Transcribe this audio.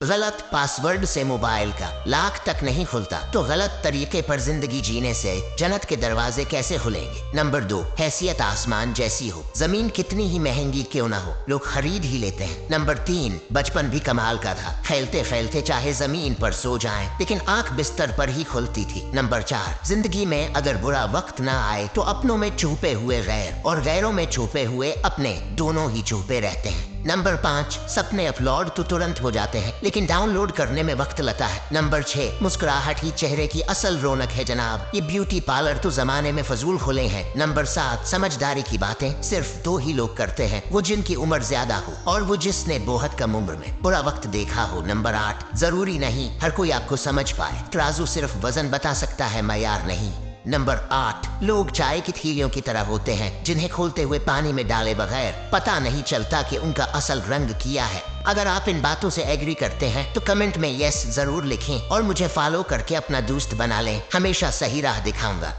गलत पासवर्ड से मोबाइल का लाख तक नहीं खुलता तो गलत तरीके पर जिंदगी जीने से जन्नत के दरवाजे कैसे खुलेंगे। नंबर 2, हैसियत आसमान जैसी हो, जमीन कितनी ही महंगी क्यों ना हो लोग खरीद ही लेते हैं। नंबर 3, बचपन भी कमाल का था, खेलते खेलते चाहे जमीन पर सो जाएं लेकिन आंख बिस्तर पर ही खुलती थी। नंबर 4, जिंदगी में अगर बुरा वक्त ना आए तो अपनों में छुपे हुए गैर और गैरों में छुपे हुए अपने दोनों ही छुपे रहते हैं। नंबर 5, सपने अपलोड तो तुरंत हो जाते हैं लेकिन डाउनलोड करने में वक्त लगता है। नंबर 6, मुस्कुराहट ही चेहरे की असल रौनक है जनाब, ये ब्यूटी पार्लर तो जमाने में फजूल खुले हैं। नंबर 7, समझदारी की बातें सिर्फ 2 ही लोग करते हैं, वो जिनकी उम्र ज्यादा हो और वो जिसने बहुत कम उम्र में बुरा वक्त देखा हो। नंबर 8, जरूरी नहीं हर कोई आपको समझ पाए, तराजू सिर्फ वजन बता सकता है मयार नहीं। नंबर 8, लोग चाय की थैलियों की तरह होते हैं जिन्हें खोलते हुए पानी में डाले बगैर पता नहीं चलता कि उनका असल रंग किया है। अगर आप इन बातों से एग्री करते हैं तो कमेंट में यस जरूर लिखें और मुझे फॉलो करके अपना दोस्त बना लें, हमेशा सही राह दिखाऊंगा।